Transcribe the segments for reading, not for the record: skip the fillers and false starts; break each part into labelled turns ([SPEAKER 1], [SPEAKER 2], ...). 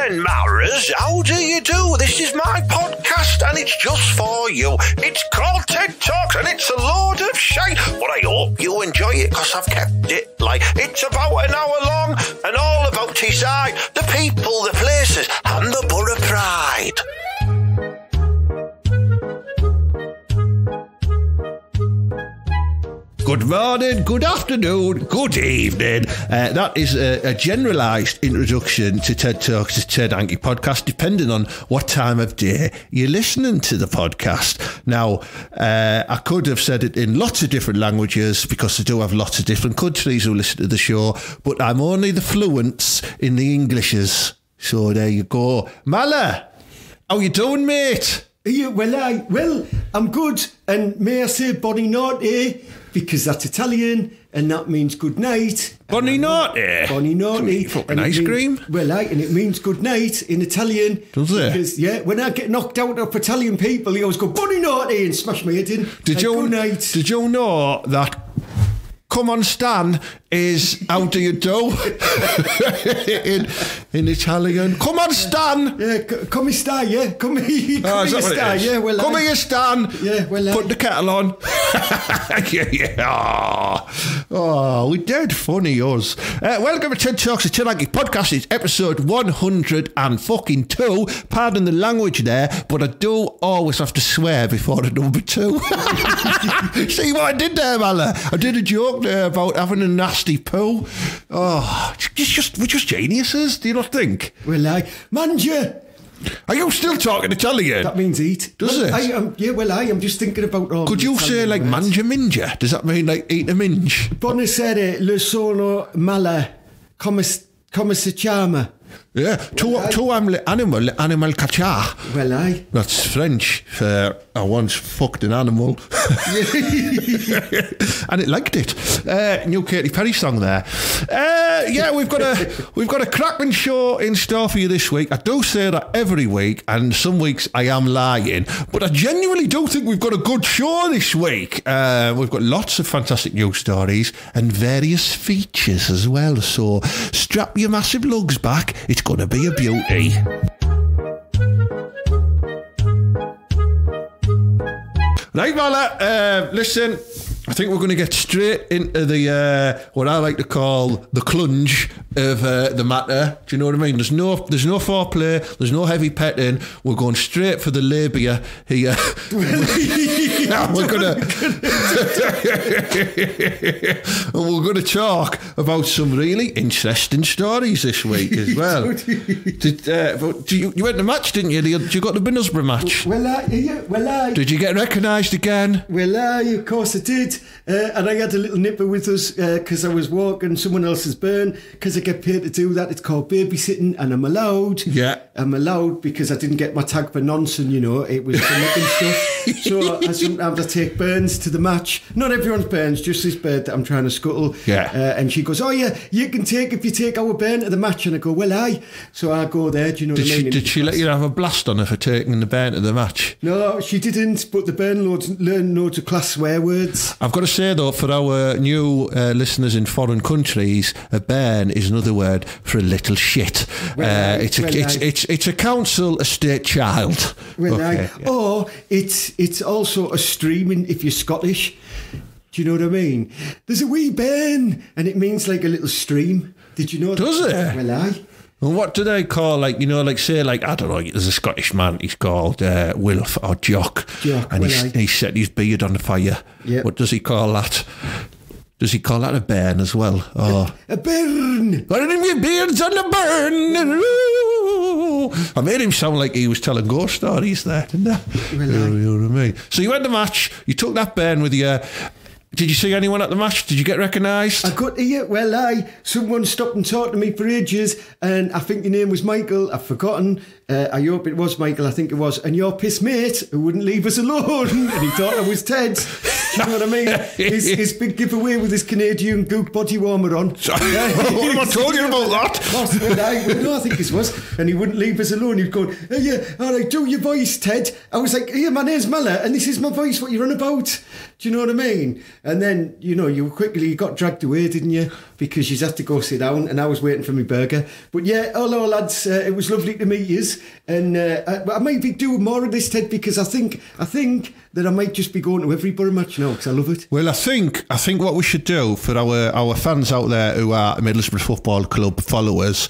[SPEAKER 1] then, Maras, how do you do? This is my podcast and it's just for you. It's called TED Talks and it's a load of shite, but I hope you enjoy it because I've kept it like it's about an hour long and all about Teesside, the people, the places and the Boro pride.
[SPEAKER 2] Good morning, good afternoon, good evening. That is a generalised introduction to TED Talks, the TED HANKY podcast, depending on what time of day you're listening to the podcast. Now, I could have said it in lots of different languages because I do have lots of different countries who listen to the show, but I'm only the fluents in the Englishes. So there you go. Mala, how you doing, mate?
[SPEAKER 3] Well, I'm good, and may I say bonny naughty, because that's Italian, and that means good night.
[SPEAKER 2] Bonny naughty?
[SPEAKER 3] Bonny naughty.
[SPEAKER 2] Fucking ice cream?
[SPEAKER 3] And it means good night in Italian.
[SPEAKER 2] Does it?
[SPEAKER 3] Because, yeah, when I get knocked out of Italian people, they always go, bonny naughty, and smash my head in. Good night.
[SPEAKER 2] Did you know that come on Stan is how do you do in Italian? Come on Stan.
[SPEAKER 3] Yeah, come stai, yeah. Come here stai, yeah. Well,
[SPEAKER 2] come here Stan.
[SPEAKER 3] Yeah, well,
[SPEAKER 2] put the kettle on. Yeah. Oh, we dead funny us. Welcome to TED Talks, the TED HANKY podcast. It's episode 102. Pardon the language there, but I do always have to swear before the number 2. See what I did there, Mala? I did a joke there about having a nasty poo. Oh, we're just geniuses, do you not think?
[SPEAKER 3] Well, manja.
[SPEAKER 2] Are you still talking Italian?
[SPEAKER 3] That means eat.
[SPEAKER 2] Does it?
[SPEAKER 3] I am just thinking about all.
[SPEAKER 2] Could you say like mangia mingia? Does that mean like eat a minge?
[SPEAKER 3] Buonasera, le sono mala. Come si chiama?
[SPEAKER 2] Yeah, tu animal caccia.
[SPEAKER 3] Well,
[SPEAKER 2] That's French for I once fucked an animal. And it liked it. New Katy Perry song there. Yeah, we've got a cracking show in store for you this week. I do say that every week, and some weeks I am lying, but I genuinely do think we've got a good show this week. We've got lots of fantastic news stories and various features as well, so strap your massive lugs back. It's going to be a beauty. Right, Mala, listen, I think we're going to get straight into the what I like to call the clunge of the matter. Do you know what I mean? There's no foreplay, there's no heavy petting. We're going straight for the labia here. We're going to talk about some really interesting stories this week as well. You went to the match, didn't you? You got the Middlesbrough match. Did you get recognised again?
[SPEAKER 3] Of course I did. And I had a little nipper with us because I was walking someone else's burn, because I get paid to do that. It's called babysitting, and I'm allowed.
[SPEAKER 2] Yeah.
[SPEAKER 3] I'm allowed because I didn't get my tag for nonsense, you know. It was for making stuff. So sometimes I take burns to the match. Not everyone's burns, just this bird that I'm trying to scuttle.
[SPEAKER 2] Yeah.
[SPEAKER 3] And she goes, oh yeah, you can take if you take our burn to the match. And I go, well, aye. So I go there, do you know what I mean?
[SPEAKER 2] Did she let you have a blast on her for taking the burn to the match?
[SPEAKER 3] No, she didn't, but the burn learned loads of class swear words.
[SPEAKER 2] I've got to say though, for our new listeners in foreign countries, a bairn is another word for a little shit. It's a council estate child.
[SPEAKER 3] Or it's also a streaming if you're Scottish. Do you know what I mean? There's a wee bairn, and it means like a little stream. Did you know?
[SPEAKER 2] Does it?
[SPEAKER 3] Well, aye.
[SPEAKER 2] And what do they call, like, you know, like, say, like, I don't know, there's a Scottish man, he's called Wilf or Jock, and he set his beard on the fire. Yep. What does he call that? Does he call that a burn as well? Or
[SPEAKER 3] a burn!
[SPEAKER 2] What are your beards on the burn? I made him sound like he was telling ghost stories there, didn't I? You know what I mean? So you went to the match, you took that burn with you. Did you see anyone at the match? Did you get recognised?
[SPEAKER 3] I got here. Well, someone stopped and talked to me for ages, and I think your name was Michael. I've forgotten. I hope it was Michael, I think it was, and your piss mate who wouldn't leave us alone, and he thought I was Ted. Do you know what I mean? His big giveaway with his Canadian gook body warmer on.
[SPEAKER 2] What am I talking about that?
[SPEAKER 3] No, I think this was. And he wouldn't leave us alone. He'd go, "Hey, yeah, all right, do your voice, Ted." I was like, "Here, my name's Miller, and this is my voice. What you're on about?" Do you know what I mean? And then, you know, you got dragged away, didn't you? Because you had to go sit down, and I was waiting for my burger. But yeah, hello lads, it was lovely to meet you. And I might be doing more of this, Ted, because I think that I might just be going to every Boro match now because I love it.
[SPEAKER 2] Well, I think what we should do for our fans out there who are Middlesbrough Football Club followers,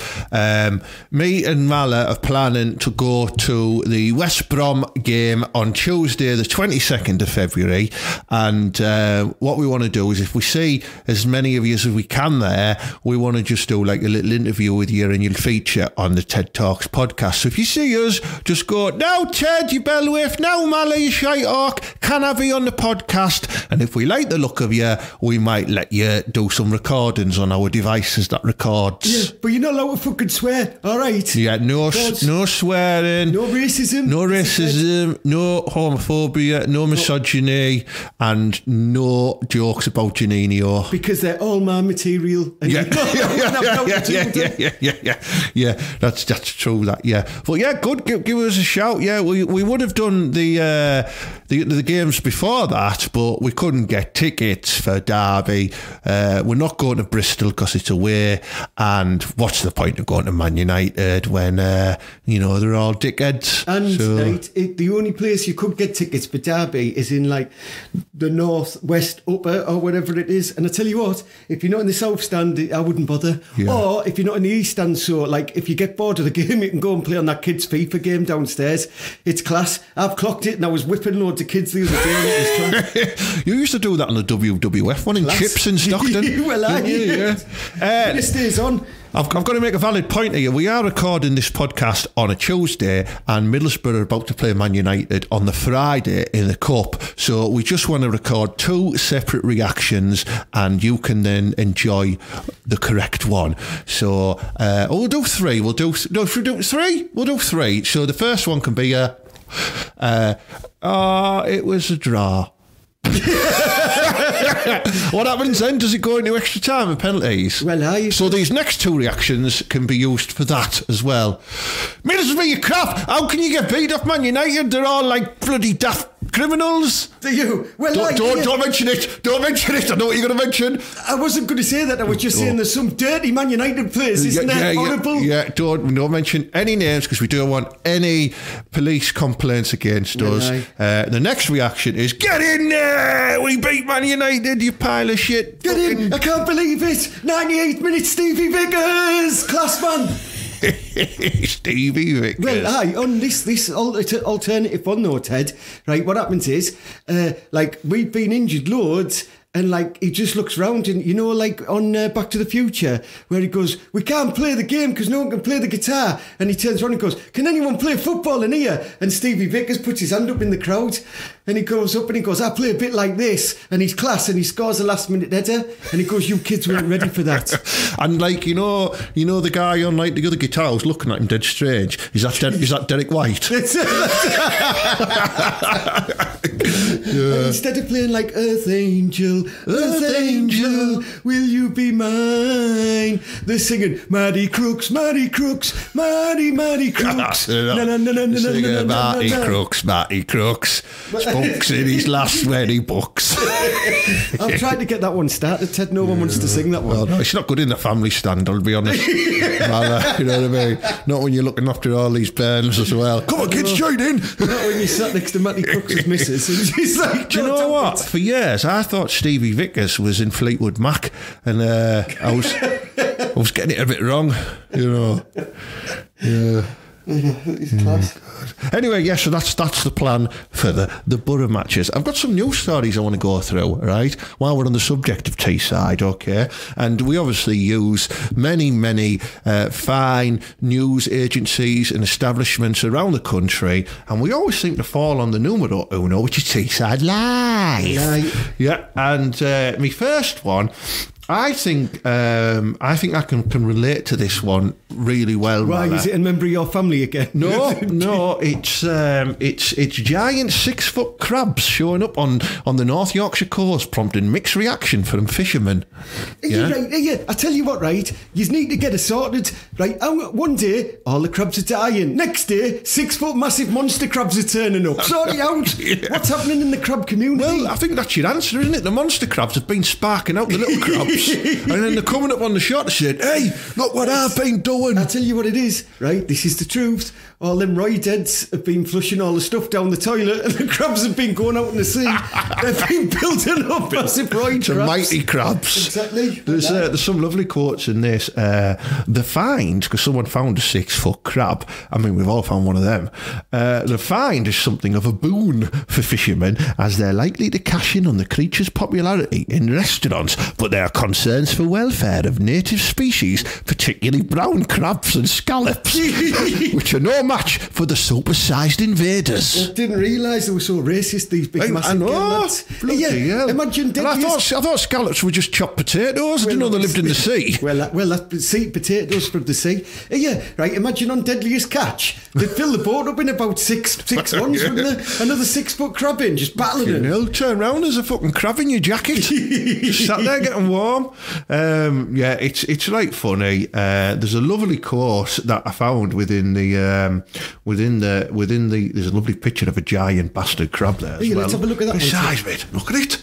[SPEAKER 2] me and Mala are planning to go to the West Brom game on Tuesday, the 22nd of February. And what we want to do is, if we see as many of you as we can there, we want to just do like a little interview with you, and you'll feature on the TED Talks podcast. So if you see us, just go, "Now Ted, you bellwith, now Mala, you shite hawk, can I be on the podcast?" And if we like the look of you, we might let you do some recordings on our devices that records.
[SPEAKER 3] Yeah, but you're not allowed to fucking swear, all right?
[SPEAKER 2] Yeah, no swearing,
[SPEAKER 3] no racism,
[SPEAKER 2] no homophobia, no misogyny, and no jokes about Janino.
[SPEAKER 3] Because they're all my material. And
[SPEAKER 2] yeah, that's true. That but yeah, good. Give us a shout. Yeah, we would have done the games before that, but we couldn't get tickets for Derby. We're not going to Bristol because it's away, and what's the point of going to Man United when they're all dickheads?
[SPEAKER 3] And the only place you could get tickets for Derby is in like the northwest upper or whatever it is. And I tell you what, if you're not in the south stand, I wouldn't bother. Yeah. Or if you're not in the east stand, so like if you get bored of the game, you can go and play on that kids' FIFA game downstairs. It's class. I've clocked it, and I was whipping loads of kids the other day. And it was class.
[SPEAKER 2] You used to do that on the WWF one in Chips in Stockton.
[SPEAKER 3] Well, it stays on.
[SPEAKER 2] I've got to make a valid point here. We are recording this podcast on a Tuesday, and Middlesbrough are about to play Man United on the Friday in the Cup. So we just want to record two separate reactions, and you can then enjoy the correct one. So we'll do three. We'll do three. We'll do three. So the first one can be it was a draw. What happens then? Does it go into extra time and penalties?
[SPEAKER 3] Well,
[SPEAKER 2] so these next two reactions can be used for that as well. Middlesbrough, you crap! How can you get beat up Man United? They're all like bloody daft criminals.
[SPEAKER 3] Do you? Well,
[SPEAKER 2] don't mention it. Don't mention it. I know what you're going to mention.
[SPEAKER 3] I wasn't going to say that. I was just saying there's some dirty Man United players. Isn't that horrible?
[SPEAKER 2] Yeah, don't mention any names because we don't want any police complaints against us. The next reaction is, get in there! We beat Man United, you pile of shit.
[SPEAKER 3] Get in! I can't believe it! 98 minutes, Stevie Vickers! Class man!
[SPEAKER 2] Stevie Vickers.
[SPEAKER 3] Well, on this alternative one though, Ted, right, what happens is, we've been injured loads, and like he just looks round, and like on Back to the Future, where he goes, "We can't play the game because no one can play the guitar," and he turns around and goes, "Can anyone play football in here?" And Stevie Vickers puts his hand up in the crowd, and he goes up and he goes, "I play a bit like this," and he's class, and he scores a last minute header, and he goes, "You kids weren't ready for that."
[SPEAKER 2] And like the guy on like the other guitar was looking at him dead strange. Is that Derek White?
[SPEAKER 3] And instead of playing like Earth Angel, will you be mine? They're singing Marty Crooks, Marty Crooks, Marty Crooks.
[SPEAKER 2] Marty Crooks. Spunks in his last wedding books.
[SPEAKER 3] I'm trying to get that one started, Ted. No one wants to sing that one.
[SPEAKER 2] Well, no, it's not good in the family stand, I'll be honest. You know what I mean? Not when you're looking after all these parents as well. Come on, kids, join in.
[SPEAKER 3] Not when you sat next to Matty Crooks' missus and she's like,
[SPEAKER 2] do you know what? For years, I thought Stevie Vickers was in Fleetwood Mac, and I was getting it a bit wrong, Yeah.
[SPEAKER 3] He's class.
[SPEAKER 2] Anyway, so that's the plan for the Boro matches. I've got some news stories I want to go through, right, while we're on the subject of Teesside, okay? And we obviously use many fine news agencies and establishments around the country, and we always seem to fall on the numero uno, which is Teesside Live.
[SPEAKER 3] Right.
[SPEAKER 2] Yeah, and my first one I think I can relate to this one really well.
[SPEAKER 3] Why is it a member of your family again?
[SPEAKER 2] No, it's giant 6-foot crabs showing up on the North Yorkshire coast, prompting mixed reaction from fishermen.
[SPEAKER 3] Yeah, right, I tell you what, right? You need to get it sorted, right? One day all the crabs are dying. Next day, 6-foot massive monster crabs are turning up. Sort it out. Yeah. What's happening in the crab community?
[SPEAKER 2] Well, I think that's your answer, isn't it? The monster crabs have been sparking out the little crabs. And then they're coming up on the shot and saying, hey, look what I've been doing.
[SPEAKER 3] I'll tell you what it is, right? This is the truth. All them roidheads have been flushing all the stuff down the toilet and the crabs have been going out in the sea. They've been building up massive roid crabs.
[SPEAKER 2] Mighty crabs.
[SPEAKER 3] Exactly.
[SPEAKER 2] There's some lovely quotes in this. The find, because someone found a 6-foot crab. I mean, we've all found one of them. The find is something of a boon for fishermen, as they're likely to cash in on the creature's popularity in restaurants, but there are concerns for welfare of native species, particularly brown crabs and scallops, which are no match for the supersized invaders.
[SPEAKER 3] I didn't realise they were so racist, these big massive lads.
[SPEAKER 2] Yeah,
[SPEAKER 3] imagine
[SPEAKER 2] I thought scallops were just chopped potatoes. I didn't know they lived in the sea.
[SPEAKER 3] Well, that's sea potatoes from the sea. Yeah, right, imagine on Deadliest Catch, they'd fill the boat up in about six ones, wouldn't they? Another 6-foot crab in, just battling it.
[SPEAKER 2] You'll turn round, there's a fucking crab in your jacket. Just sat there getting warm. Yeah, it's right funny. There's a lovely quote that I found within the there's a lovely picture of a giant bastard crab there as well.
[SPEAKER 3] Let's have a look at that.
[SPEAKER 2] Size, mate. Look at it.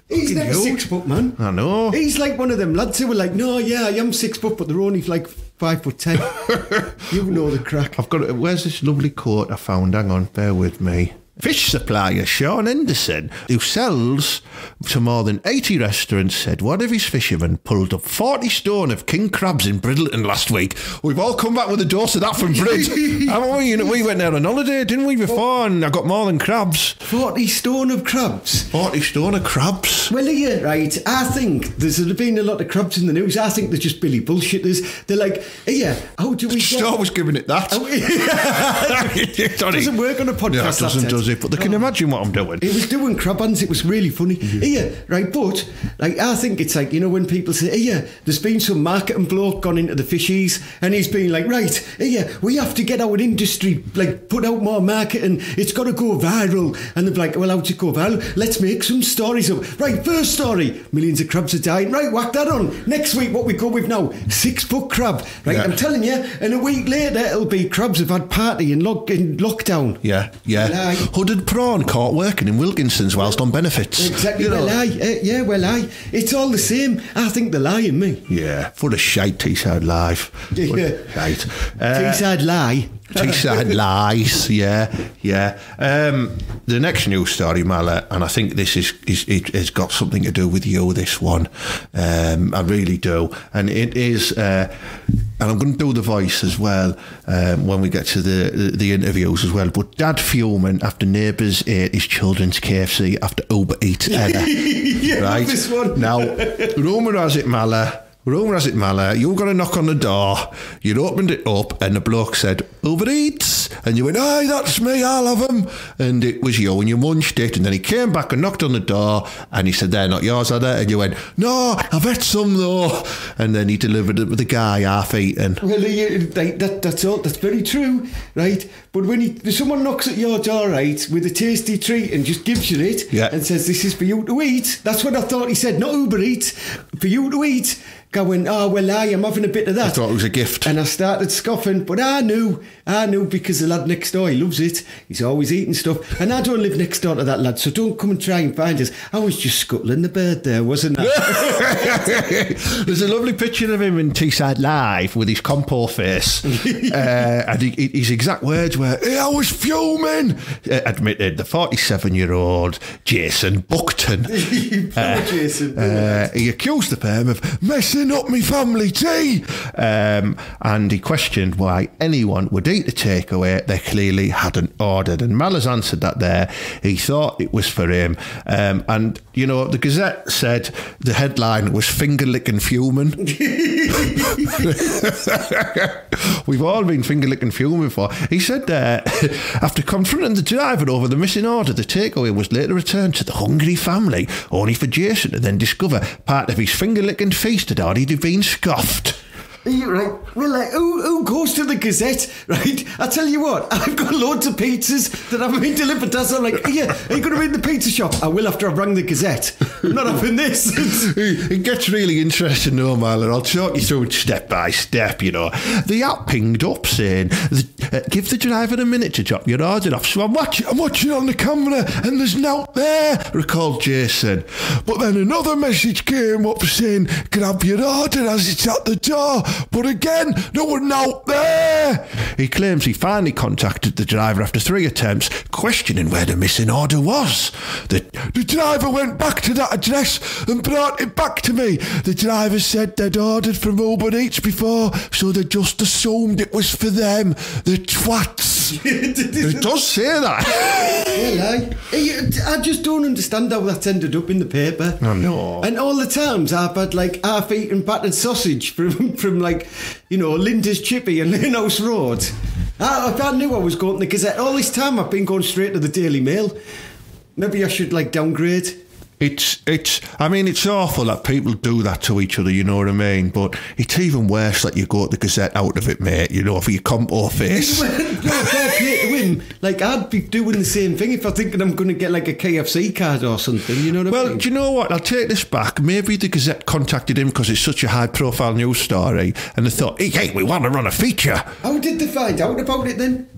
[SPEAKER 3] He's not a 6-foot man.
[SPEAKER 2] I know.
[SPEAKER 3] He's like one of them lads who were like, no, yeah, I am 6 foot, but they're only like 5'10". You know the crack.
[SPEAKER 2] I've got it. Where's this lovely quote I found? Hang on, bear with me. Fish supplier Sean Henderson, who sells to more than 80 restaurants, said one of his fishermen pulled up 40 stone of king crabs in Bridleton last week. We've all come back with a dose of that from Brid. We went there on holiday, didn't we, before? And I got more than crabs.
[SPEAKER 3] 40 stone of crabs?
[SPEAKER 2] 40 stone of crabs.
[SPEAKER 3] Well, yeah, right. I think there's been a lot of crabs in the news. I think they're just Billy bullshitters. They're like, yeah, how do we get...
[SPEAKER 2] I was giving it that.
[SPEAKER 3] It doesn't work on a podcast.
[SPEAKER 2] Yeah, does it? But they can imagine what I'm doing.
[SPEAKER 3] It was doing crab hands. It was really funny. Yeah, right. But like, I think it's like, you know, when people say, yeah, there's been some marketing bloke gone into the fishies, and he's been like, right, yeah, we have to get our industry, like, put out more marketing. It's got to go viral. And they're like, well, how'd it go viral? Let's make some stories up. Right, first story, millions of crabs are dying. Right, whack that on. Next week, what we go with now, 6-foot crab. Right, yeah. I'm telling you, and a week later, it'll be crabs have had party in lockdown.
[SPEAKER 2] Yeah, yeah. Hooded prawn caught working in Wilkinson's whilst on benefits.
[SPEAKER 3] Exactly. You know. It's all the same. I think they're lying, me.
[SPEAKER 2] Yeah, full of shite, Teesside Live.
[SPEAKER 3] Yeah.
[SPEAKER 2] Shite.
[SPEAKER 3] Teesside lie.
[SPEAKER 2] Teesside lies, yeah. The next news story, Mala, and I think this it has got something to do with you, this one. I really do. And it is, and I'm going to do the voice as well when we get to the interviews as well. But dad fuming after neighbours ate his children's KFC after Uber Eats Edda.
[SPEAKER 3] Yeah,
[SPEAKER 2] right?
[SPEAKER 3] This one.
[SPEAKER 2] Now, rumour has it, Mala, you got a knock on the door, you opened it up, and the bloke said, Uber Eats, and you went, aye, that's me, I'll have them, and it was you, and you munched it, and then he came back and knocked on the door, and he said, they're not yours, are they? And you went, no, I've had some though, and then he delivered it with the guy half eaten.
[SPEAKER 3] Well, that's all, that's very true, right? But when someone knocks at your door, right, with a tasty treat and just gives you it, and says, this is for you to eat, that's what I thought he said, not Uber Eats, for you to eat. Going, oh, well, I am having a bit of that.
[SPEAKER 2] I thought it was a gift.
[SPEAKER 3] And I started scoffing, but I knew because the lad next door, he loves it. He's always eating stuff. And I don't live next door to that lad, so don't come and try and find us. I was just scuttling the bird there, wasn't I?
[SPEAKER 2] There's a lovely picture of him in Teesside Live with his compo face. And his exact words were, hey, I was fuming, admitted the 47-year-old Jason Buckton.
[SPEAKER 3] Jason.
[SPEAKER 2] He accused the firm of messing up me family tea, and he questioned why anyone would eat the takeaway they clearly hadn't ordered, and Mal has answered that there. He thought it was for him, and you know, the Gazette said the headline was finger licking fuming. We've all been finger licking fuming before. He said after confronting the driver over the missing order, the takeaway was later returned to the hungry family, only for Jason to then discover part of his finger-licking feast had already been scoffed.
[SPEAKER 3] Right. Well, who goes to the Gazette, right? I tell you what, I've got loads of pizzas that haven't been delivered. That's I'm like, yeah, are you going to be in the pizza shop? I will after I've rang the Gazette. I'm not having this.
[SPEAKER 2] It gets really interesting though, Marlon. I'll talk you through it step by step, you know. The app pinged up saying, give the driver a minute to drop your order off. So I'm watching on the camera and there's no there, recalled Jason. But then another message came up saying, grab your order as it's at the door. But again, there were no there. He claims he finally contacted the driver after 3 attempts, questioning where the missing order was. The driver went back to that address and brought it back to me. The driver said they'd ordered from Uber Eats before, so they just assumed it was for them. The twats. It does say that.
[SPEAKER 3] Well, I just don't understand how that's ended up in the paper.
[SPEAKER 2] I know.
[SPEAKER 3] And all the times I've had like half-eaten battered sausage from like, you know, Linda's Chippy and Linhouse Road. I knew I was going to the Gazette. All this time I've been going straight to the Daily Mail. Maybe I should like downgrade.
[SPEAKER 2] I mean, it's awful that people do that to each other, you know what I mean? But it's even worse that you go to the Gazette out of it, mate, you know, for your compo face.
[SPEAKER 3] No, fair play to him. Like, I'd be doing the same thing if I'm thinking I'm going to get like a KFC card or something, you know what I mean?
[SPEAKER 2] Well, do you know what? I'll take this back. Maybe the Gazette contacted him because it's such a high-profile news story, and they thought, hey, we want to run a feature.
[SPEAKER 3] How did they find out about it then?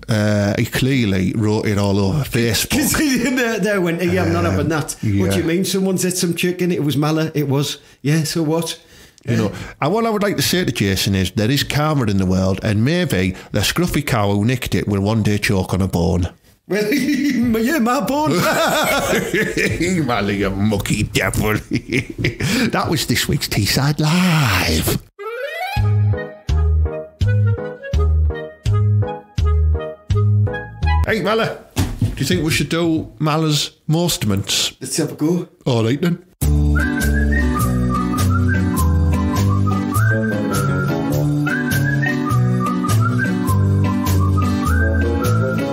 [SPEAKER 2] He clearly wrote it all over Facebook.
[SPEAKER 3] There went, yeah, I'm not having that.
[SPEAKER 2] Yeah.
[SPEAKER 3] What do you mean? Someone said some chicken, it was mala, it was. Yeah, so what?
[SPEAKER 2] You know, and what I would like to say to Jason is there is karma in the world, and maybe the scruffy cow who nicked it will one day choke on a bone.
[SPEAKER 3] Well, yeah, my bone.
[SPEAKER 2] Well, you mucky devil. That was this week's Teesside Live. Hey, Mala, do you think we should do Mala's Mostments?
[SPEAKER 3] Let's have a go.
[SPEAKER 2] All right, then.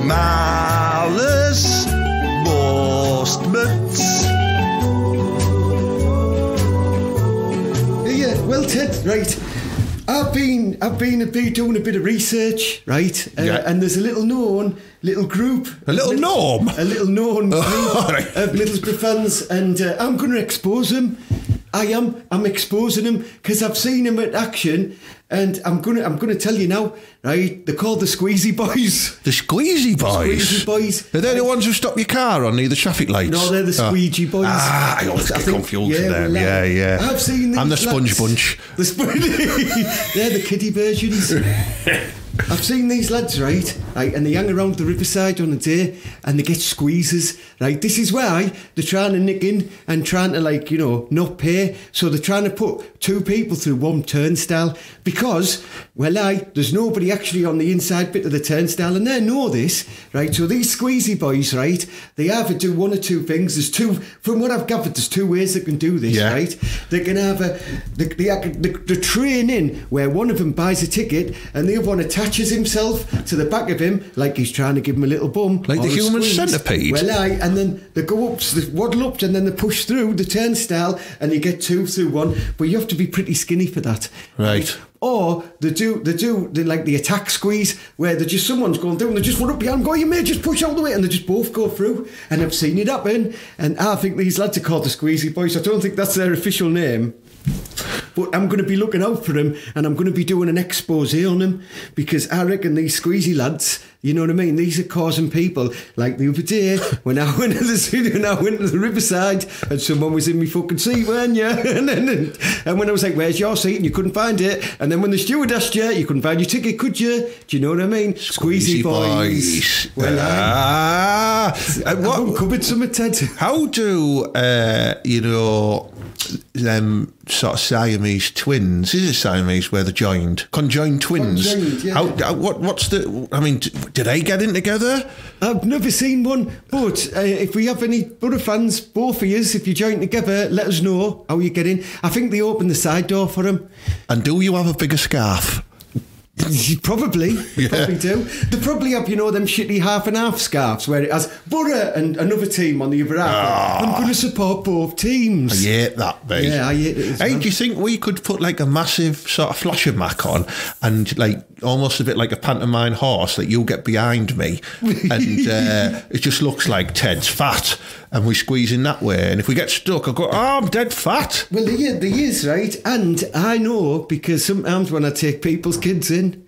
[SPEAKER 1] Malice Mostments.
[SPEAKER 3] Yeah, well, Ted, right. I've been doing a bit of research, right? And there's a little group.
[SPEAKER 2] A little known
[SPEAKER 3] group of Middlesbrough fans, and I'm going to expose them. I'm exposing them because I've seen them in action, and I'm gonna tell you now, right? They're called the Squeezy Boys.
[SPEAKER 2] The Squeezy Boys?
[SPEAKER 3] Squeezy Boys.
[SPEAKER 2] Are they the ones who stop your car on the traffic lights?
[SPEAKER 3] No, they're the Squeegee Boys.
[SPEAKER 2] I always get confused with them. Yeah.
[SPEAKER 3] I've seen these.
[SPEAKER 2] I'm the Sponge Bunch.
[SPEAKER 3] They're the kiddie versions. I've seen these lads, right, and they hang around the Riverside on a day and they get squeezes, right? This is why they're trying to nick in and trying to, not pay. So they're trying to put 2 people through one turnstile because, there's nobody actually on the inside bit of the turnstile, and they know this, right? So these Squeezy Boys, right, they either do one or 2 things. There's 2, from what I've gathered, there's 2 ways they can do this, right? They can have the train in where one of them buys a ticket and the other one attaches himself to the back of him like he's trying to give him a little bum.
[SPEAKER 2] Like the human centipede.
[SPEAKER 3] And then they go up, so they waddle up, and then they push through the turnstile and you get 2 through one, but you have to be pretty skinny for that.
[SPEAKER 2] Right.
[SPEAKER 3] Or they like the attack squeeze where someone's going through and they just run up behind and go, you may just push all the way, and they just both go through. And I've seen it happen, and I think these lads are called the Squeezy Boys. I don't think that's their official name, but I'm going to be looking out for them, and I'm going to be doing an expose on them, because I reckon these Squeezy lads, you know what I mean, these are causing people, like the other day when I went to the Riverside and someone was in me fucking seat, weren't you? And when I was like, where's your seat? And you couldn't find it. And then when the steward asked you couldn't find your ticket, could you? Do you know what I mean? Squeezy Boys. Well, I've uncovered some, Ted.
[SPEAKER 2] How do, them sort of Siamese twins, is it Siamese where they're joined? Conjoined twins.
[SPEAKER 3] Conjoined, yeah.
[SPEAKER 2] What's the, I mean, do they get in together?
[SPEAKER 3] I've never seen one, but if we have any Boro fans, both of yous, if you join together, let us know how you get in. I think they open the side door for them.
[SPEAKER 2] And do you have a bigger scarf?
[SPEAKER 3] Probably. They probably do. They probably have, you know, them shitty half and half scarves where it has Boro and another team on the other half. I'm going to support both teams.
[SPEAKER 2] I hate that, mate.
[SPEAKER 3] Yeah, I hate it as well.
[SPEAKER 2] Hey, do you think we could put like a massive sort of flasher mac on and like almost a bit like a pantomime horse that you'll get behind me and it just looks like Ted's fat and we squeeze in that way, and if we get stuck I'll go, oh, I'm dead fat.
[SPEAKER 3] Well, there is, right? And I know, because sometimes when I take people's kids in,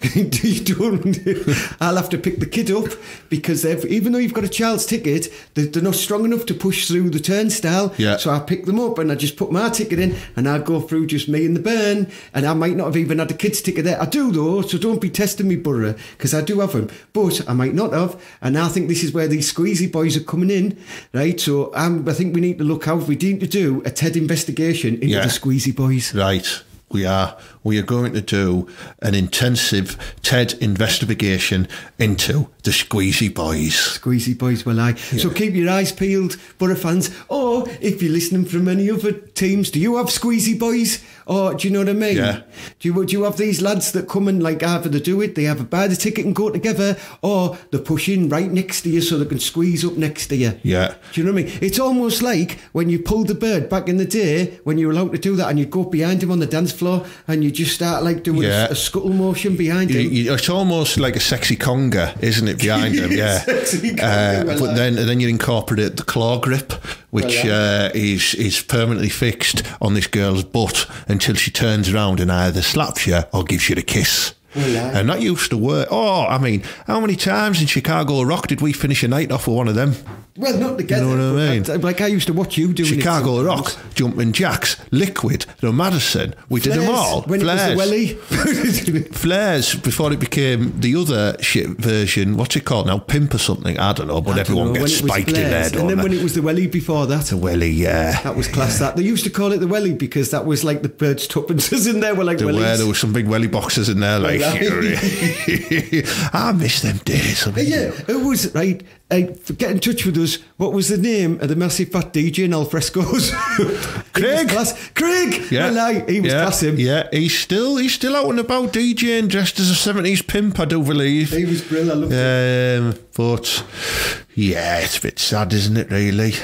[SPEAKER 3] I'll have to pick the kid up because even though you've got a child's ticket, they're not strong enough to push through the turnstile.
[SPEAKER 2] Yeah.
[SPEAKER 3] So I pick them up and I just put my ticket in and I go through just me and the burn, and I might not have even had a kid's ticket there. I do though, so don't be testing me, Boro, because I do have them. But I might not have, and I think this is where these Squeezy Boys are coming in, right? So I think we need to look out. We need to do a TED investigation into the Squeezy Boys.
[SPEAKER 2] Right. We are going to do an intensive TED investigation into the Squeezy Boys.
[SPEAKER 3] Squeezy Boys, well, aye. Yeah. So keep your eyes peeled, Boro fans. Or if you're listening from any other teams, do you have Squeezy Boys? Or do you know what I mean? Yeah. Do you have these lads that come and like either they do it, they either buy the ticket and go together, or they push in right next to you so they can squeeze up next to you?
[SPEAKER 2] Yeah.
[SPEAKER 3] Do you know what I mean? It's almost like when you pulled the bird back in the day when you were allowed to do that, and you'd go behind him on the dance floor and you just start like doing a scuttle motion behind him.
[SPEAKER 2] It's almost like a sexy conga, isn't it, behind him? Yeah.
[SPEAKER 3] Sexy conga,
[SPEAKER 2] but then you incorporate the claw grip, which is permanently fixed on this girl's butt until she turns around and either slaps you or gives you the kiss. And that used to work. Oh, I mean, how many times in Chicago Rock did we finish a night off with one of them?
[SPEAKER 3] Well, not together.
[SPEAKER 2] You know what I mean?
[SPEAKER 3] Like I used to watch you doing
[SPEAKER 2] Chicago Rock, Jumping Jacks, Liquid, the Madison. We did them all.
[SPEAKER 3] When
[SPEAKER 2] Flares.
[SPEAKER 3] It was the welly.
[SPEAKER 2] Flares, before it became the other shit version. What's it called now? Pimp or something? I don't know, but everyone gets spiked in there, don't
[SPEAKER 3] And then
[SPEAKER 2] they?
[SPEAKER 3] when it was the welly before that.
[SPEAKER 2] The welly, yeah.
[SPEAKER 3] That was class, that. They used to call it the welly because that was like the birds' tuppences in there were like wellies.
[SPEAKER 2] There were some big welly boxes in there, like. I miss them days.
[SPEAKER 3] Yeah, it was, right. Get in touch with us. What was the name of the massive fat DJ in Alfresco's?
[SPEAKER 2] Craig.
[SPEAKER 3] Craig.
[SPEAKER 2] Yeah.
[SPEAKER 3] Well, he was class him.
[SPEAKER 2] Yeah, he's still out and about DJing, dressed as a 70s pimp, I do believe.
[SPEAKER 3] He was brilliant. I loved him.
[SPEAKER 2] But yeah, it's a bit sad, isn't it? Really.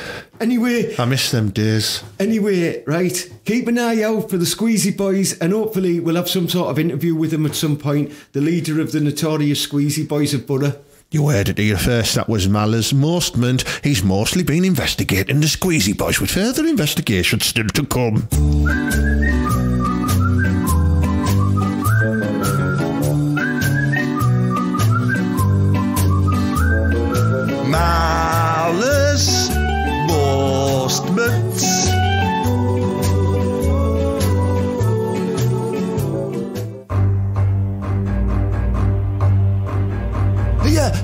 [SPEAKER 3] Anyway,
[SPEAKER 2] I miss them days.
[SPEAKER 3] Anyway, right, keep an eye out for the Squeezy Boys, and hopefully we'll have some sort of interview with them at some point. The leader of the notorious Squeezy Boys of Boro.
[SPEAKER 2] You heard it here first. That was Malice Mostments. He's mostly been investigating the Squeezy Boys, with further investigations still to come. Malice Mostments.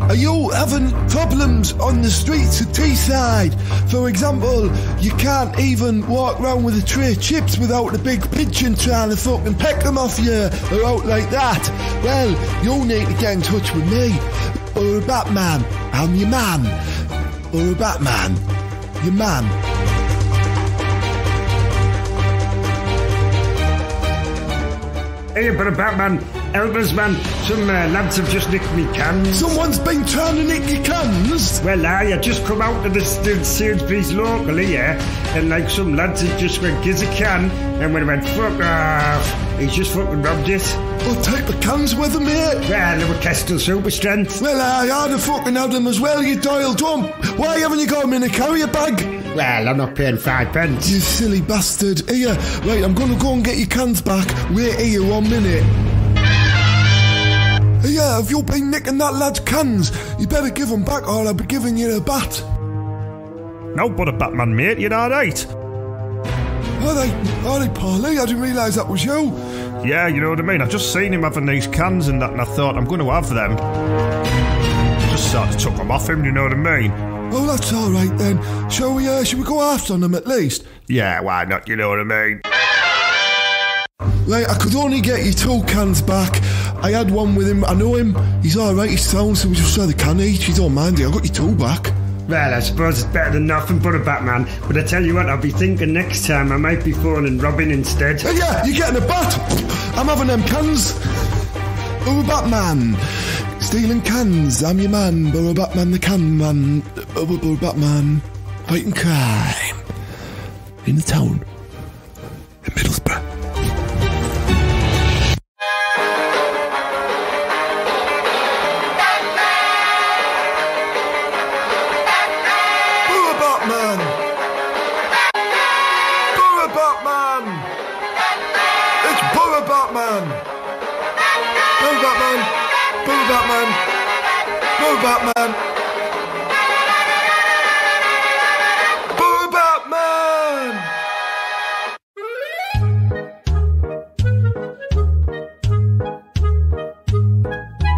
[SPEAKER 4] Are you having problems on the streets of Teesside? For example, you can't even walk around with a tray of chips without a big pigeon trying to fucking peck them off you or out like that. Well, you need to get in touch with me. Boro Batman, I'm your man. Boro Batman, your man.
[SPEAKER 5] Hey, Boro Batman, Elvis man, some lads have just nicked me cans.
[SPEAKER 4] Someone's been trying to nick your cans?
[SPEAKER 5] Well, I just come out to the Sainsbury's locally, and like some lads had just went, "Gives a can," and when I went, "Fuck off," he's just fucking robbed it.
[SPEAKER 4] What type of cans were them, mate?
[SPEAKER 5] Well, they were Kestel Super Strength.
[SPEAKER 4] Well, I'd have fucking had them as well, you Doyle. Why haven't you got them in a carrier bag?
[SPEAKER 5] Well, I'm not paying 5 pence.
[SPEAKER 4] You silly bastard. Here, right, I'm going to go and get your cans back. Wait here 1 minute. Here, have you been nicking that lad's cans? You better give them back or I'll be giving you a bat.
[SPEAKER 6] No, Boro Batman, mate, you're alright.
[SPEAKER 4] Alright, Paulie, I didn't realise that was you.
[SPEAKER 6] Yeah, you know what I mean? I've just seen him having these cans and that, and I thought, I'm going to have them. Just sort of took them off him, you know what I mean?
[SPEAKER 4] Oh, that's alright then. Shall we go after them at least?
[SPEAKER 6] Yeah, why not, you know what I mean?
[SPEAKER 4] Right, I could only get you 2 cans back. I had one with him, I know him, he's alright, he's sound, so we just had a can each, you don't mind it, I got you 2 back.
[SPEAKER 5] Well, I suppose it's better than nothing, Boro Batman, but I tell you what, I'll be thinking next time I might be phoning Robin instead.
[SPEAKER 4] Yeah, you're getting a bat! I'm having them cans. Boro Batman. Stealing cans, I'm your man. Boro Batman, the can man. Boro Batman, fighting crime. In the town. In Middlesbrough. Boro Batman! Boro Batman! It's Boro Batman! Boro Batman! Boro Batman! Boro Batman! Boro Batman!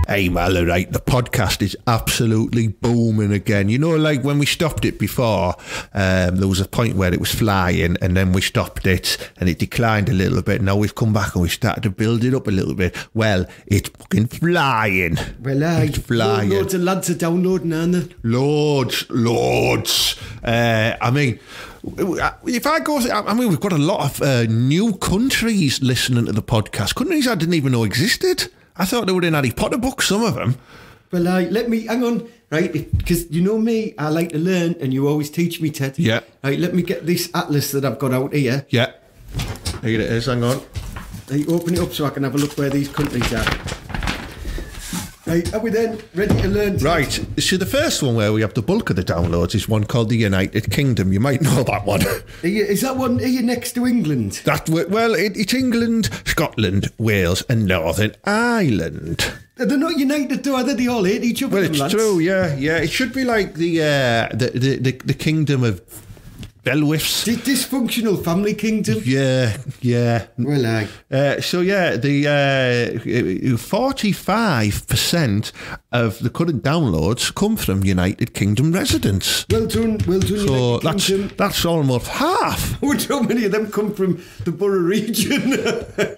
[SPEAKER 2] Hey, Mal, right, the podcast is absolutely booming again. You know, like when we stopped it before, there was a point where it was flying and then we stopped it and it declined a little bit. Now we've come back and we started to build it up a little bit. Well, it's fucking flying.
[SPEAKER 3] Well,
[SPEAKER 2] it's flying.
[SPEAKER 3] Loads of lads are downloading, aren't they?
[SPEAKER 2] Loads. I mean, if I go, I mean, we've got a lot of new countries listening to the podcast. Countries I didn't even know existed. I thought they were in Harry Potter books, some of them.
[SPEAKER 3] Well, let me, hang on, right, because you know me, I like to learn, and you always teach me, Ted.
[SPEAKER 2] Yeah.
[SPEAKER 3] Right, let me get this atlas that I've got out here.
[SPEAKER 2] Yeah. Here it is, hang on.
[SPEAKER 3] Right, open it up so I can have a look where these countries are. Right, are we then ready to learn? Ted?
[SPEAKER 2] Right, so the first one where we have the bulk of the downloads is one called the United Kingdom. You might know that one.
[SPEAKER 3] Is that one, are you next to England?
[SPEAKER 2] It's England, Scotland, Wales and Northern Ireland.
[SPEAKER 3] They're not united though, are they? They all hate each other.
[SPEAKER 2] Well, it's true, yeah. It should be like the kingdom of Belwifs.
[SPEAKER 3] Dysfunctional family kingdom.
[SPEAKER 2] Yeah.
[SPEAKER 3] Well, aye.
[SPEAKER 2] So yeah, the 45% of the current downloads come from United Kingdom residents.
[SPEAKER 3] Well done.
[SPEAKER 2] So
[SPEAKER 3] United Kingdom.
[SPEAKER 2] that's almost half.
[SPEAKER 3] How many of them come from the Boro region?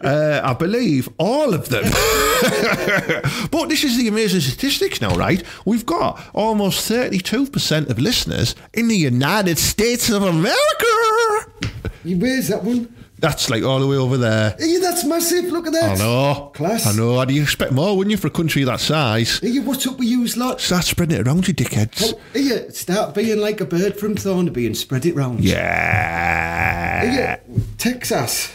[SPEAKER 2] I believe all of them. But this is the amazing statistics now, right? We've got almost 32% of listeners in the United States of America.
[SPEAKER 3] Where's that one?
[SPEAKER 2] That's like all the way over there.
[SPEAKER 3] Hey, that's massive. Look at that.
[SPEAKER 2] I know.
[SPEAKER 3] Class.
[SPEAKER 2] I know. How do you expect more, wouldn't you, for a country that size?
[SPEAKER 3] Hey, what's up with you lot?
[SPEAKER 2] Start spreading it around, you dickheads.
[SPEAKER 3] Hey, start being like a bird from Thornaby and spread it round.
[SPEAKER 2] Yeah.
[SPEAKER 3] Hey, Texas.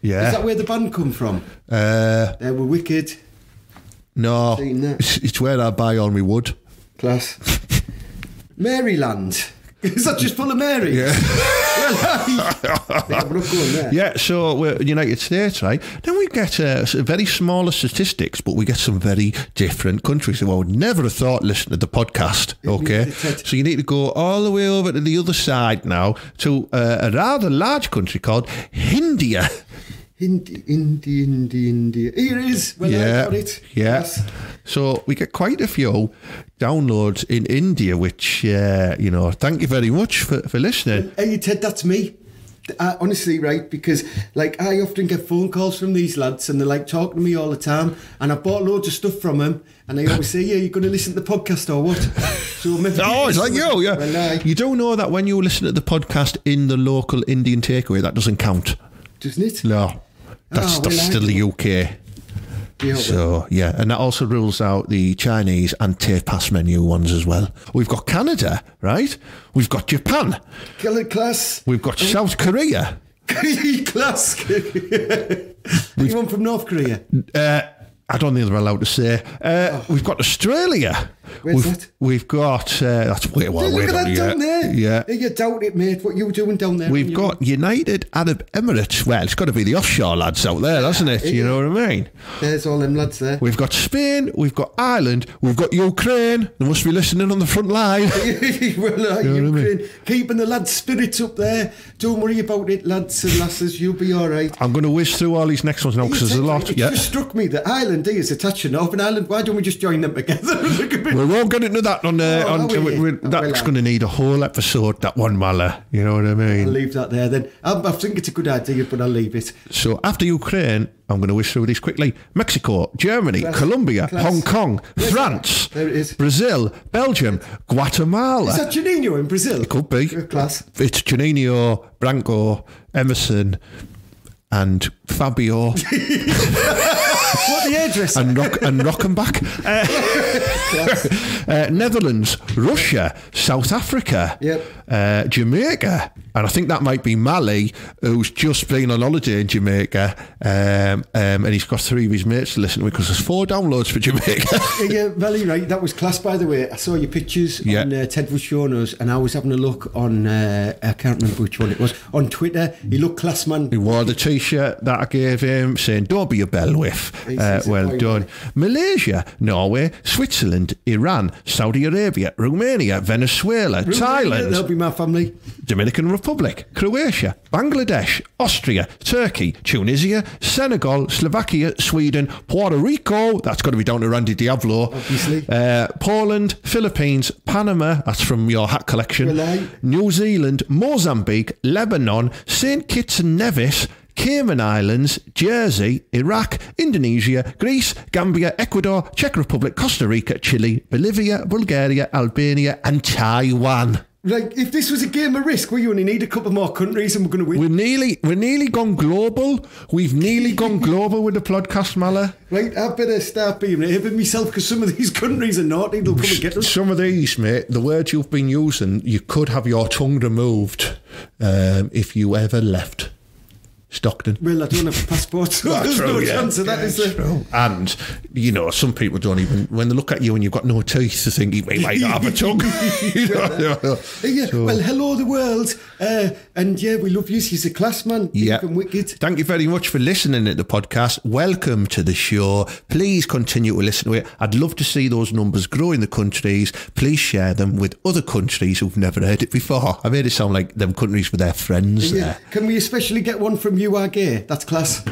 [SPEAKER 2] Yeah.
[SPEAKER 3] Is that where the band come from? They were wicked.
[SPEAKER 2] No.
[SPEAKER 3] Seen that.
[SPEAKER 2] It's where I buy all my wood.
[SPEAKER 3] Class. Maryland. Is that just full of Mary?
[SPEAKER 2] Yeah.
[SPEAKER 3] We're not going there.
[SPEAKER 2] Yeah, so we're United States, right? Then we get very smaller statistics, but we get some very different countries. Well, I would never have thought listen to the podcast, okay? So you need to go all the way over to the other side now to a rather large country called India.
[SPEAKER 3] India. Here it is. Well,
[SPEAKER 2] yeah,
[SPEAKER 3] I got it.
[SPEAKER 2] Yeah.
[SPEAKER 3] Yes.
[SPEAKER 2] So we get quite a few downloads in India, which, thank you very much for listening.
[SPEAKER 3] Hey, Ted, that's me. Honestly, right, because like I often get phone calls from these lads and they're like talking to me all the time, and I bought loads of stuff from them, and they always say, yeah, you're going to listen to the podcast or what? So maybe
[SPEAKER 2] it's like you, yeah.
[SPEAKER 3] Well,
[SPEAKER 2] you don't know that when you listen to the podcast in the local Indian takeaway, that doesn't count.
[SPEAKER 3] Doesn't it?
[SPEAKER 2] No. That's still the UK.
[SPEAKER 3] Yeah,
[SPEAKER 2] so, yeah, and that also rules out the Chinese and tapas menu ones as well. We've got Canada, right? We've got Japan.
[SPEAKER 3] Class.
[SPEAKER 2] We've got South Korea.
[SPEAKER 3] Class. Anyone from North Korea?
[SPEAKER 2] I don't think they're allowed to say. We've got Australia.
[SPEAKER 3] Where's that?
[SPEAKER 2] We've got... that's way
[SPEAKER 3] Look at that down there.
[SPEAKER 2] Yeah.
[SPEAKER 3] You doubt it, mate. What you doing down there?
[SPEAKER 2] We've got United Arab Emirates. Well, it's got to be the offshore lads out there, hasn't it? You know what I mean?
[SPEAKER 3] There's all them lads there.
[SPEAKER 2] We've got Spain. We've got Ireland. We've got Ukraine. They must be listening on the front line.
[SPEAKER 3] Well, Ukraine. Keeping the lads' spirits up there. Don't worry about it, lads and lasses. You'll be all right.
[SPEAKER 2] I'm going to whiz through all these next ones now because there's a lot.
[SPEAKER 3] It just struck me that Ireland is attaching Northern Ireland. Why don't we just join them together?
[SPEAKER 2] We won't get into that that's going to need a whole episode, that one, Mala. You know what I mean?
[SPEAKER 3] I'll leave that there then. I think it's a good idea, but I'll leave it.
[SPEAKER 2] So after Ukraine, I'm going to whiz through these quickly. Mexico, Germany, Colombia, Hong Kong, France,
[SPEAKER 3] there it is.
[SPEAKER 2] Brazil, Belgium, Guatemala.
[SPEAKER 3] Is that Juninho in Brazil?
[SPEAKER 2] It could be.
[SPEAKER 3] Class.
[SPEAKER 2] It's Juninho, Branco, Emerson and Fabio.
[SPEAKER 3] What, the hairdresser?
[SPEAKER 2] and Rockenbach. Netherlands, Russia, South Africa, Jamaica, and I think that might be Mali, who's just been on holiday in Jamaica, and he's got 3 of his mates to listen to because there's 4 downloads for Jamaica.
[SPEAKER 3] Yeah, Valley, right, that was class, by the way. I saw your pictures on Ted was showing us, and I was having a look on, I can't remember which one it was, on Twitter. He looked class, man.
[SPEAKER 2] He wore the t-shirt that I gave him saying, don't be a bellwith. Well done. Malaysia, Norway, Switzerland, Iran, Saudi Arabia, Romania, Venezuela, Thailand.
[SPEAKER 3] That'll be my family.
[SPEAKER 2] Dominican Republic, Croatia, Bangladesh, Austria, Turkey, Tunisia, Senegal, Slovakia, Sweden, Puerto Rico, that's got to be down to Randy Diablo,
[SPEAKER 3] obviously,
[SPEAKER 2] Poland, Philippines, Panama, that's from your hat collection, New Zealand, Mozambique, Lebanon, St. Kitts and Nevis, Cayman Islands, Jersey, Iraq, Indonesia, Greece, Gambia, Ecuador, Czech Republic, Costa Rica, Chile, Bolivia, Bulgaria, Albania and Taiwan.
[SPEAKER 3] Like, if this was a game of Risk, we only need a couple more countries and we're going to win.
[SPEAKER 2] We're nearly gone global. We've nearly gone global with the podcast, Mala.
[SPEAKER 3] Right, I better start being raving myself because some of these countries are naughty. They'll come and get us.
[SPEAKER 2] Some of these, mate, the words you've been using, you could have your tongue removed if you ever left Stockton.
[SPEAKER 3] Well, I don't have a passport, so there's no chance of that, is there?
[SPEAKER 2] True. And, you know, some people don't even, when they look at you and you've got no teeth, they think you might not have a tongue.
[SPEAKER 3] Well, hello the world. And yeah, we love you. He's a class man.
[SPEAKER 2] Yeah.
[SPEAKER 3] Wicked.
[SPEAKER 2] Thank you very much for listening to the podcast. Welcome to the show. Please continue to listen to it. I'd love to see those numbers grow in the countries. Please share them with other countries who've never heard it before. I made it sound like them countries with their friends there.
[SPEAKER 3] Can we especially get one from You Are Gay? That's class.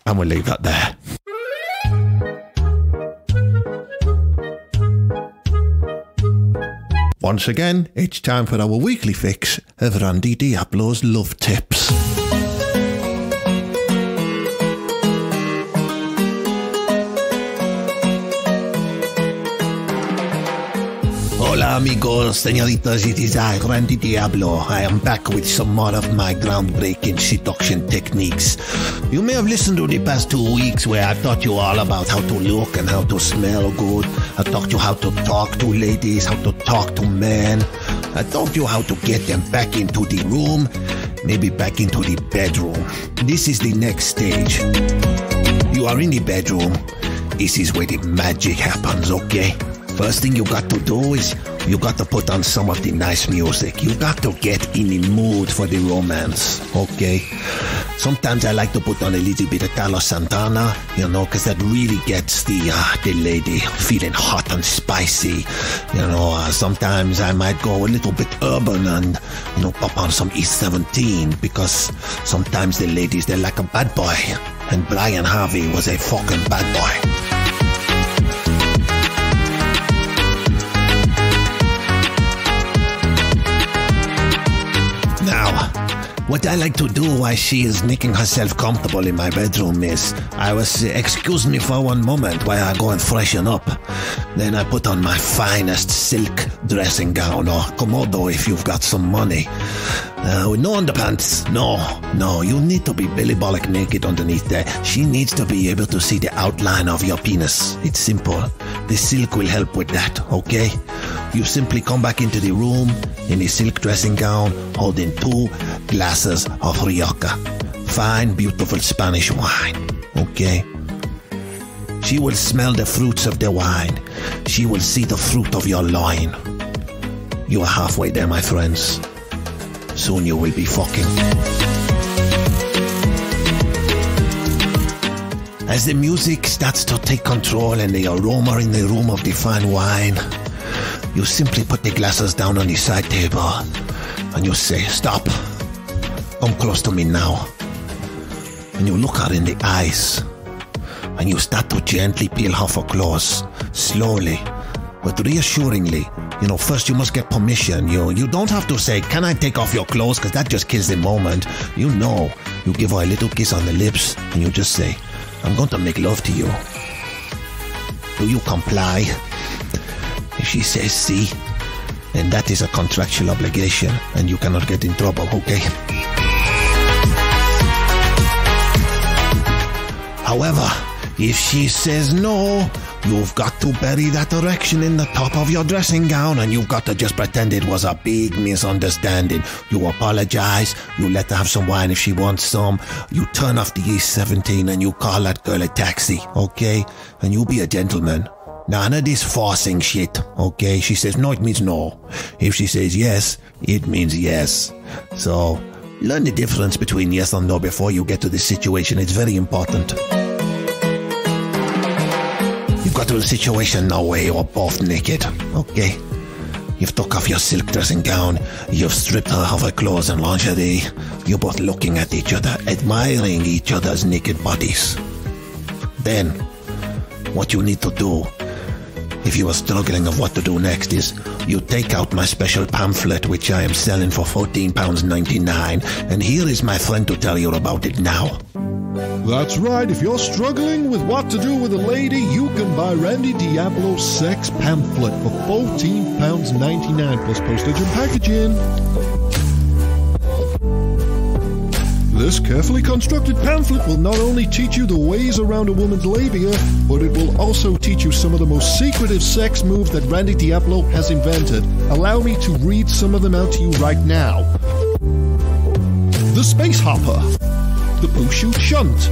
[SPEAKER 2] And we'll leave that there. Once again, it's time for our weekly fix of Randy Diablo's Love Tips. Hola amigos, señoritas, it is I, Randy Diablo. I am back with some more of my groundbreaking seduction techniques. You may have listened to the past 2 weeks where I taught you all about how to look and how to smell good. I taught you how to talk to ladies, how to talk to men. I taught you how to get them back into the room, maybe back into the bedroom. This is the next stage. You are in the bedroom. This is where the magic happens, okay? First thing you got to do is you got to put on some of the nice music. You got to get in the mood for the romance, okay? Sometimes I like to put on a little bit of Carlos Santana, you know, because that really gets the lady feeling hot and spicy. You know, sometimes I might go a little bit urban and, you know, pop on some East 17 because sometimes the ladies, they're like a bad boy. And Brian Harvey was a fucking bad boy. What I like to do while she is making herself comfortable in my bedroom is I was excuse me for one moment while I go and freshen up. Then I put on my finest silk dressing gown or Komodo if you've got some money. With no underpants. No, you need to be belly bollock naked underneath there. She needs to be able to see the outline of your penis. It's simple. The silk will help with that, okay? You simply come back into the room in the silk dressing gown holding 2 glasses of Rioja. Fine, beautiful Spanish wine, okay? She will smell the fruits of the wine. She will see the fruit of your loin. You are halfway there, my friends. Soon you will be fucking. As the music starts to take control and the aroma in the room of the fine wine, you simply put the glasses down on the side table and you say, stop, come close to me now. And you look her in the eyes and you start to gently peel off her clothes, slowly, but reassuringly. You know, first you must get permission. You don't have to say, can I take off your clothes? Because that just kills the moment. You know, you give her a little kiss on the lips and you just say, I'm going to make love to you. Do you comply? If she says see, then that is a contractual obligation and you cannot get in trouble, okay? However, if she says no, you've got to bury that erection in the top of your dressing gown, and you've got to just pretend it was a big misunderstanding. You apologise, you let her have some wine if she wants some, you turn off the E17 and you call that girl a taxi, okay? And you be a gentleman. None of this forcing shit, okay? She says no, it means no. If she says yes, it means yes. So, learn the difference between yes and no before you get to this situation. It's very important. You've got to a situation now where you're both naked, okay? You've took off your silk dressing gown, you've stripped her of her clothes and lingerie. You're both looking at each other, admiring each other's naked bodies. Then, what you need to do, if you are struggling of what to do next, is you take out my special pamphlet, which I am selling for £14.99, and here is my friend to tell you about it now.
[SPEAKER 7] That's right, if you're struggling with what to do with a lady, you can buy Randy Diablo's sex pamphlet for £14.99 plus postage and packaging. This carefully constructed pamphlet will not only teach you the ways around a woman's labia, but it will also teach you some of the most secretive sex moves that Randy Diablo has invented. Allow me to read some of them out to you right now. The Space Hopper, the Poo Shoot Shunt,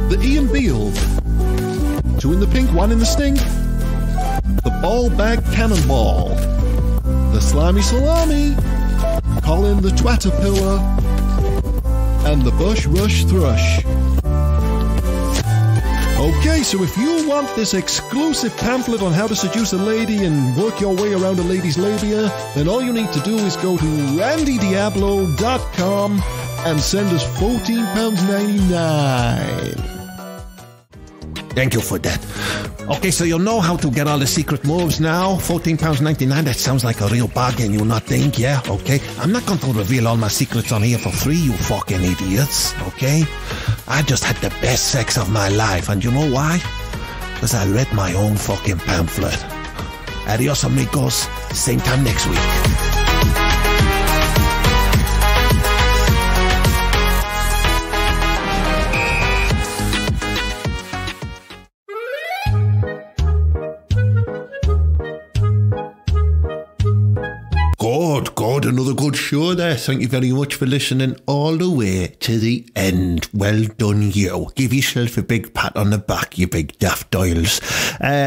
[SPEAKER 7] the Ian Beale, 2 in the pink, 1 in the stink, the Ball Bag Cannonball, the Slimy Salami, Colin the Twatterpillar, and the Bush Rush Thrush. Okay, so if you want this exclusive pamphlet on how to seduce a lady and work your way around a lady's labia, then all you need to do is go to randydiablo.com and send us £14.99.
[SPEAKER 2] Thank you for that. Okay, so you know how to get all the secret moves now. £14.99, that sounds like a real bargain, you not think? Yeah, okay. I'm not going to reveal all my secrets on here for free, you fucking idiots, okay? I just had the best sex of my life, and you know why? Because I read my own fucking pamphlet. Adios, amigos. Same time next week. God, another good show there. Thank you very much for listening all the way to the end. Well done, you. Give yourself a big pat on the back, you big daft Doyles.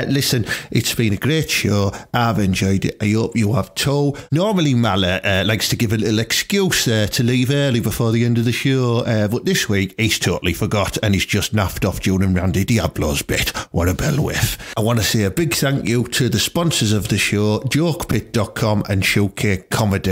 [SPEAKER 2] Listen, it's been a great show. I've enjoyed it. I hope you have too. Normally, Mala likes to give a little excuse to leave early before the end of the show, but this week he's totally forgot and he's just naffed off during Randy Diablo's bit. What a bell whiff. I want to say a big thank you to the sponsors of the show, jokepit.com and Showcake Comedy.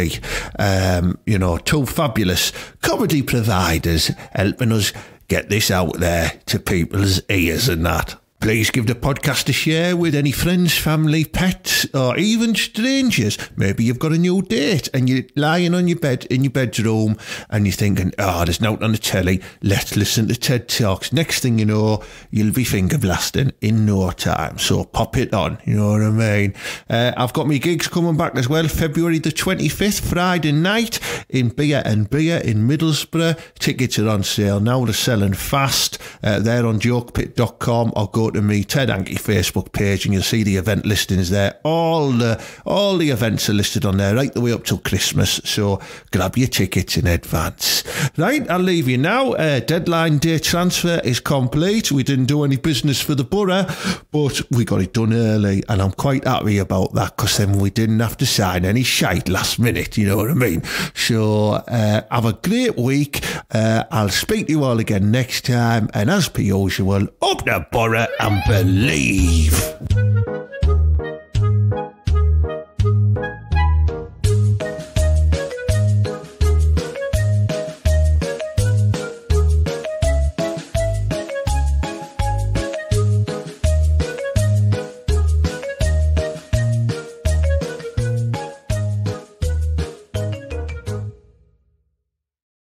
[SPEAKER 2] You know, 2 fabulous comedy providers helping us get this out there to people's ears and that. Please give the podcast a share with any friends, family, pets, or even strangers. Maybe you've got a new date and you're lying on your bed in your bedroom and you're thinking, oh, there's nothing on the telly. Let's listen to TED Talks. Next thing you know, you'll be finger blasting in no time. So pop it on, you know what I mean? I've got my gigs coming back as well. February the 25th, Friday night in Beer and Beer in Middlesbrough. Tickets are on sale now. They're selling fast. They're on jokepit.com or go to me TED Hanky Facebook page and you'll see the event listings there. All the events are listed on there right the way up till Christmas, so grab your tickets in advance. Right, I'll leave you now. Deadline day transfer is complete. We didn't do any business for the borough, but we got it done early and I'm quite happy about that because then we didn't have to sign any shite last minute, you know what I mean? So have a great week. I'll speak to you all again next time, and as per usual, up the borough and believe.